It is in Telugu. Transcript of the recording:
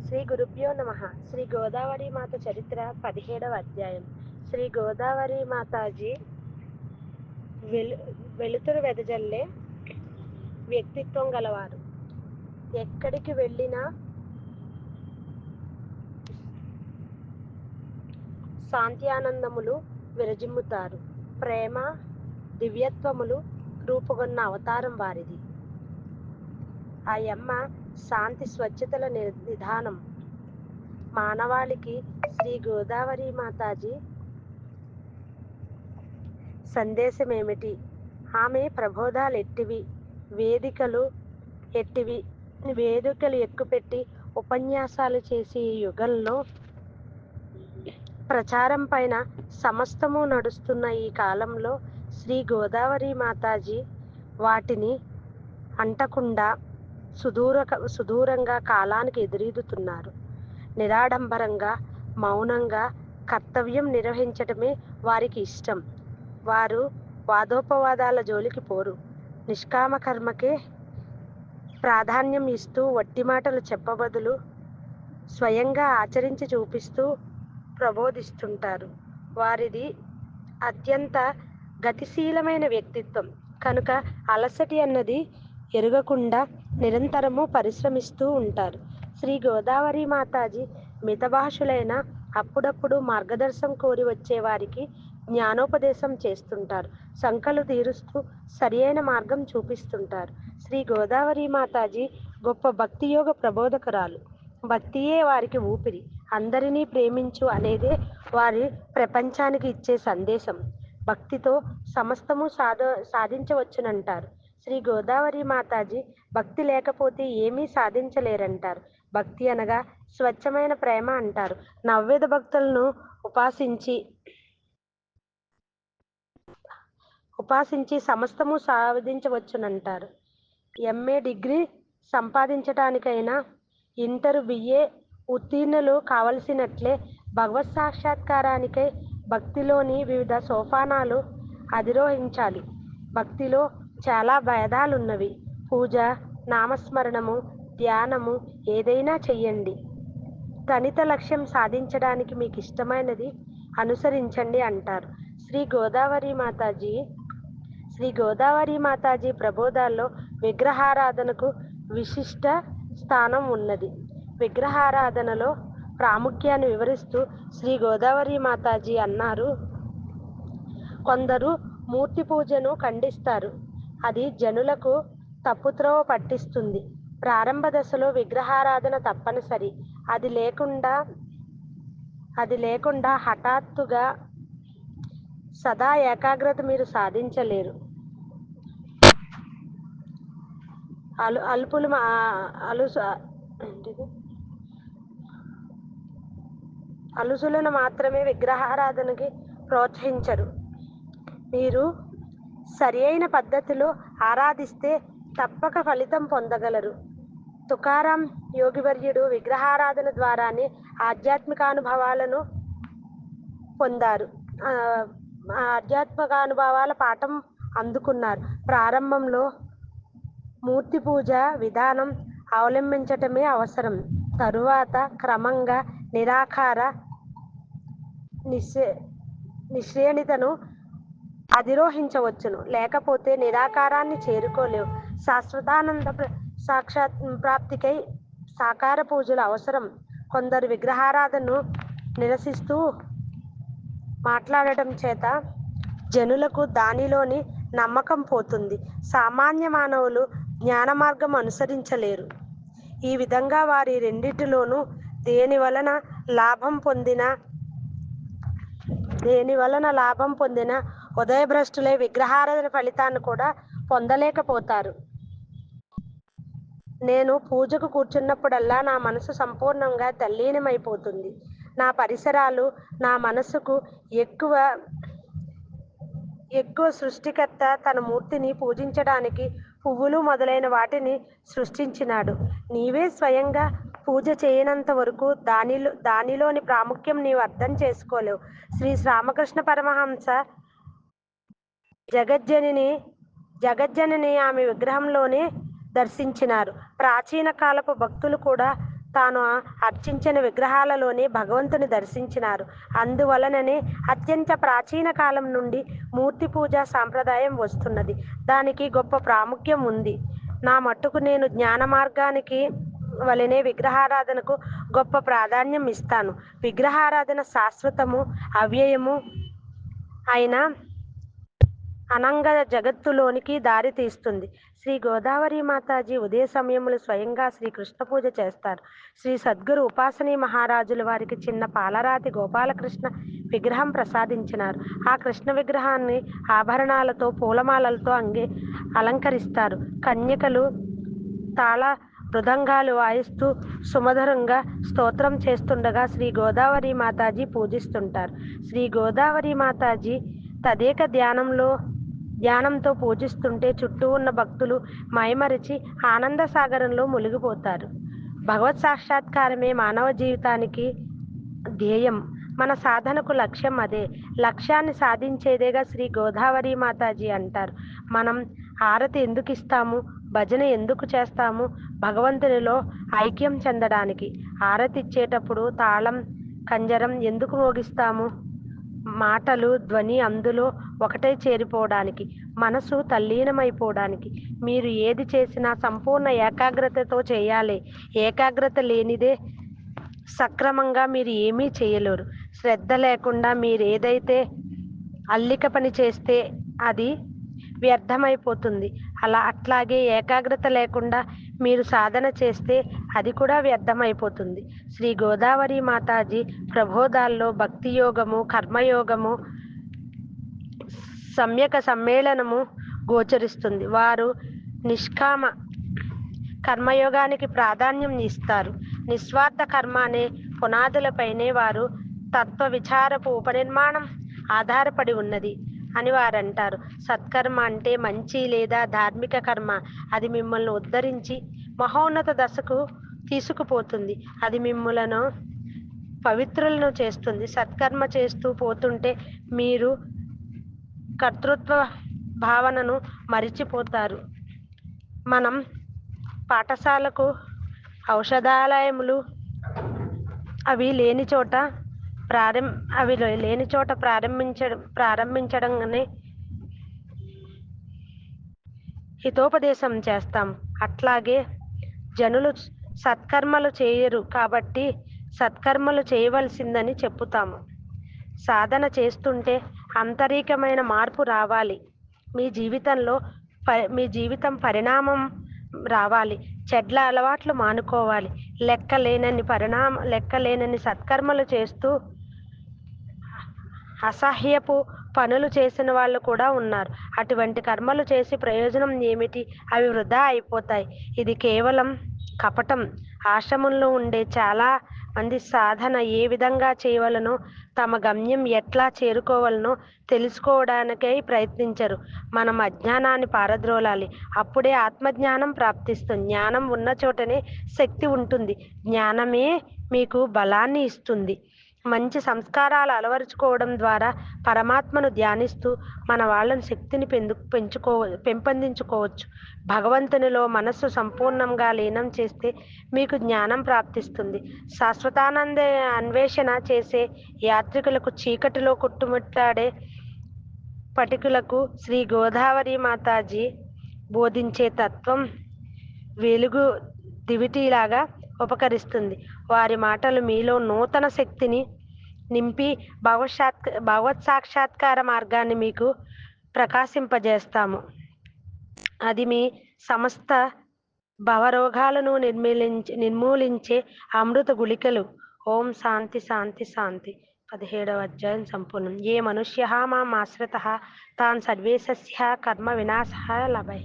శ్రీ గురుభ్యో నమః. శ్రీ గోదావరి మాత చరిత్ర 17వ అధ్యాయం. శ్రీ గోదావరి మాతాజీ వెలుతురు వెదజల్లే వ్యక్తిత్వం గలవారు. ఎక్కడికి వెళ్ళినా శాంత్యానందములు విరజిమ్ముతారు. ప్రేమ దివ్యత్వములు రూపుగొన్న అవతారం వారిది. ఆ యమ్మ శాంతి స్వచ్ఛతల నిధానం. మానవాళికి శ్రీ గోదావరి మాతాజీ సందేశమేమిటి? ఆమె ప్రబోధాలు ఎట్టివి? వేదికలు ఎక్కుపెట్టి ఉపన్యాసాలు చేసి ఈ యుగంలో ప్రచారం పైన సమస్తము నడుస్తున్న ఈ కాలంలో శ్రీ గోదావరి మాతాజీ వాటిని అంటకుండా సుదూరంగా కాలానికి ఎదురీదుతున్నారు. నిరాడంబరంగా మౌనంగా కర్తవ్యం నిర్వహించటమే వారికి ఇష్టం. వారు వాదోపవాదాల జోలికి పోరు. నిష్కామ కర్మకే ప్రాధాన్యం ఇస్తూ వట్టి మాటలు చెప్పబదులు స్వయంగా ఆచరించి చూపిస్తూ ప్రబోధిస్తుంటారు. వారిది అత్యంత గతిశీలమైన వ్యక్తిత్వం కనుక అలసటి అన్నది ఎరుగకుండా నిరంతరము పరిశ్రమిస్తూ ఉంటారు. శ్రీ గోదావరి మాతాజీ మితభాషులైన అప్పుడప్పుడు మార్గదర్శనం కోరి వచ్చే వారికి జ్ఞానోపదేశం చేస్తుంటారు. శంకలు తీరుస్తూ సరియైన మార్గం చూపిస్తుంటారు. శ్రీ గోదావరి మాతాజీ గొప్ప భక్తియోగ ప్రబోధకురాలు. భక్తియే వారికి ఊపిరి. అందరినీ ప్రేమించు అనేదే వారి ప్రపంచానికి ఇచ్చే సందేశం. భక్తితో సమస్తము సాధించవచ్చునంటారు. శ్రీ గోదావరి మాతాజీ భక్తి లేకపోతే ఏమీ సాధించలేరంటారు. భక్తి అనగా స్వచ్ఛమైన ప్రేమ అంటారు. నవ్వేద భక్తులను ఉపాసించి సమస్తము సాధించవచ్చునంటారు. ఎంఏ డిగ్రీ సంపాదించటానికైనా ఇంటర్ బిఏ ఉత్తీర్ణులు కావలసినట్లే భగవత్ సాక్షాత్కారానికై భక్తిలోని వివిధ సోపానాలు అధిరోహించాలి. భక్తిలో చాలా భేదాలున్నవి. పూజ, నామస్మరణము, ధ్యానము ఏదైనా చెయ్యండి. ప్రణిత లక్ష్యం సాధించడానికి మీకు ఇష్టమైనది అనుసరించండి అంటారు. శ్రీ గోదావరి మాతాజీ ప్రబోధాల్లో విగ్రహారాధనకు విశిష్ట స్థానం ఉన్నది. విగ్రహారాధనలో ప్రాముఖ్యాన్ని వివరిస్తూ శ్రీ గోదావరి మాతాజీ అన్నారు: కొందరు మూర్తి పూజను ఖండిస్తారు. అది జనులకు తప్పుత్రోవ పట్టిస్తుంది. ప్రారంభ దశలో విగ్రహారాధన తప్పనిసరి. అది లేకుండా హఠాత్తుగా సదా ఏకాగ్రత మీరు సాధించలేరు. అలుసులను మాత్రమే విగ్రహారాధనకి ప్రోత్సహించరు. మీరు సరి అయిన పద్ధతిలో ఆరాధిస్తే తప్పక ఫలితం పొందగలరు. తుకారాం యోగివర్యుడు విగ్రహారాధన ద్వారానే ఆధ్యాత్మికానుభవాలను పొందారు. ఆధ్యాత్మికానుభవాల పాఠం అందుకున్నారు. ప్రారంభంలో మూర్తి పూజ విధానం అవలంబించటమే అవసరం. తరువాత క్రమంగా నిరాకార నిశ్రేణితను అధిరోహించవచ్చును. లేకపోతే నిరాకారాన్ని చేరుకోలేవు. శాశ్వతానంద ప్రాప్తికై సాకార పూజలు అవసరం. కొందరు విగ్రహారాధనను నిరసిస్తూ మాట్లాడటం చేత జనులకు దానిలోని నమ్మకం పోతుంది. సామాన్య మానవులు జ్ఞాన మార్గం అనుసరించలేరు. ఈ విధంగా వారి రెండిటిలోనూ దేని వలన లాభం పొందిన ఉదయభ్రష్టులై విగ్రహారాధన ఫలితాన్ని కూడా పొందలేకపోతారు. నేను పూజకు కూర్చున్నప్పుడల్లా నా మనసు సంపూర్ణంగా తల్లీనమైపోతుంది. నా పరిసరాలు నా మనసుకు ఎక్కువ సృష్టికర్త తన మూర్తిని పూజించడానికి పువ్వులు మొదలైన వాటిని సృష్టించినాడు. నీవే స్వయంగా పూజ చేయనంత వరకు దానిలోని ప్రాముఖ్యం నీవు అర్థం చేసుకోలేవు. శ్రీ రామకృష్ణ పరమహంస జగజ్జనని ఆమె విగ్రహంలోనే దర్శించినారు. ప్రాచీన కాలపు భక్తులు కూడా తాను అర్చించిన విగ్రహాలలోనే భగవంతుని దర్శించినారు. అందువలననే అత్యంత ప్రాచీన కాలం నుండి మూర్తి పూజ సాంప్రదాయం వస్తున్నది. దానికి గొప్ప ప్రాముఖ్యం ఉంది. నా మట్టుకు నేను జ్ఞాన మార్గానికి వలనే విగ్రహారాధనకు గొప్ప ప్రాధాన్యం ఇస్తాను. విగ్రహారాధన శాశ్వతము, అవ్యయము అయిన అనంగ జగత్తులోనికి దారి తీస్తుంది. శ్రీ గోదావరి మాతాజీ ఉదయ సమయంలో స్వయంగా శ్రీ కృష్ణ పూజ చేస్తారు. శ్రీ సద్గురు ఉపాసనీ మహారాజుల వారికి చిన్న పాలరాతి గోపాలకృష్ణ విగ్రహం ప్రసాదించినారు. ఆ కృష్ణ విగ్రహాన్ని ఆభరణాలతో పూలమాలలతో అలంకరిస్తారు. కన్యకలు తాళ మృదంగాలు వాయిస్తూ సుమధురంగా స్తోత్రం చేస్తుండగా శ్రీ గోదావరి మాతాజీ పూజిస్తుంటారు. శ్రీ గోదావరి మాతాజీ తదేక ధ్యానంతో పూజిస్తుంటే చుట్టూ ఉన్న భక్తులు మైమరిచి ఆనంద సాగరంలో మునిగిపోతారు. భగవత్ సాక్షాత్కారమే మానవ జీవితానికి ధ్యేయం. మన సాధనకు లక్ష్యం అదే. లక్ష్యాన్ని సాధించేదేగా శ్రీ గోదావరి మాతాజీ అంటారు. మనం హారతి ఎందుకు ఇస్తాము, భజన ఎందుకు చేస్తాము? భగవంతునిలో ఐక్యం చెందడానికి. హారతి ఇచ్చేటప్పుడు తాళం, కంజరం ఎందుకు మోగిస్తాము? మాటలు, ధ్వని అందులో ఒకటై చేరిపోవడానికి, మనసు తల్లీనమైపోవడానికి. మీరు ఏది చేసినా సంపూర్ణ ఏకాగ్రతతో చేయాలి. ఏకాగ్రత లేనిదే సక్రమంగా మీరు ఏమీ చేయలేరు. శ్రద్ధ లేకుండా మీరు ఏదైతే అల్లిక పని చేస్తే అది వ్యర్థమైపోతుంది. అట్లాగే ఏకాగ్రత లేకుండా మీరు సాధన చేస్తే అది కూడా వ్యర్థమైపోతుంది. శ్రీ గోదావరి మాతాజీ ప్రబోధాల్లో భక్తి యోగము, కర్మయోగము, సమ్యక సమ్మేళనము గోచరిస్తుంది. వారు నిష్కామ కర్మయోగానికి ప్రాధాన్యం ఇస్తారు. నిస్వార్థ కర్మ అనే పునాదులపైనే వారు తత్వ విచారపు ఉపనిర్మాణం ఆధారపడి ఉన్నది అని వారంటారు. సత్కర్మ అంటే మంచి లేదా ధార్మిక కర్మ. అది మిమ్మల్ని ఉద్ధరించి మహోన్నత దశకు తీసుకుపోతుంది. అది మిమ్మలను పవిత్రులను చేస్తుంది. సత్కర్మ చేస్తూ పోతుంటే మీరు కర్తృత్వ భావనను మరిచిపోతారు. మనం పాఠశాలకు, ఔషధాలయములు అవి లేని చోట ప్రారంభించడంగానే హితోపదేశం చేస్తాం. అట్లాగే జనులు సత్కర్మలు చేయరు కాబట్టి సత్కర్మలు చేయవలసిందని చెప్పుతాము. సాధన చేస్తుంటే ఆంతరికమైన మార్పు రావాలి. మీ జీవితం పరిణామం రావాలి. చెడ్ల అలవాట్లు మానుకోవాలి. లెక్కలేనన్ని సత్కర్మలు చేస్తూ అసహ్యపు పనులు చేసిన వాళ్ళు కూడా ఉన్నారు. అటువంటి కర్మలు చేసి ప్రయోజనం ఏమిటి? అవి వృధా అయిపోతాయి. ఇది కేవలం కపటం. ఆశ్రమంలో ఉండే చాలా మంది సాధన ఏ విధంగా చేయవలనో, తమ గమ్యం ఎట్లా చేరుకోవాలనో తెలుసుకోవడానికై ప్రయత్నించరు. మనం అజ్ఞానాన్ని పారద్రోలాలి. అప్పుడే ఆత్మజ్ఞానం ప్రాప్తిస్తుంది. జ్ఞానం ఉన్న చోటనే శక్తి ఉంటుంది. జ్ఞానమే మీకు బలాన్ని ఇస్తుంది. మంచి సంస్కారాలు అలవరుచుకోవడం ద్వారా పరమాత్మను ధ్యానిస్తూ మన వాళ్ళని శక్తిని పెంపొందించుకోవచ్చు. భగవంతునిలో మనస్సు సంపూర్ణంగా లీనం చేస్తే మీకు జ్ఞానం ప్రాప్తిస్తుంది. శాశ్వతానంద అన్వేషణ చేసే యాత్రికులకు, చీకటిలో కొట్టుముట్టాడే పటికులకు శ్రీ గోదావరి మాతాజీ బోధించే తత్వం వెలుగు దివిటీలాగా ఉపకరిస్తుంది. వారి మాటలు మీలో నూతన శక్తిని నింపి భగవత్ సాక్షాత్కార మార్గాన్ని మీకు ప్రకాశింపజేస్తాము. అది మీ సమస్త భవరోగాలను నిర్మూలించే అమృత గుళికలు. ఓం శాంతి శాంతి శాంతి. 17వ అధ్యాయం సంపూర్ణం. ఏ మనుష్య మాం ఆశ్రితః తాన్ సర్వేషస్య కర్మ వినాశః లభై.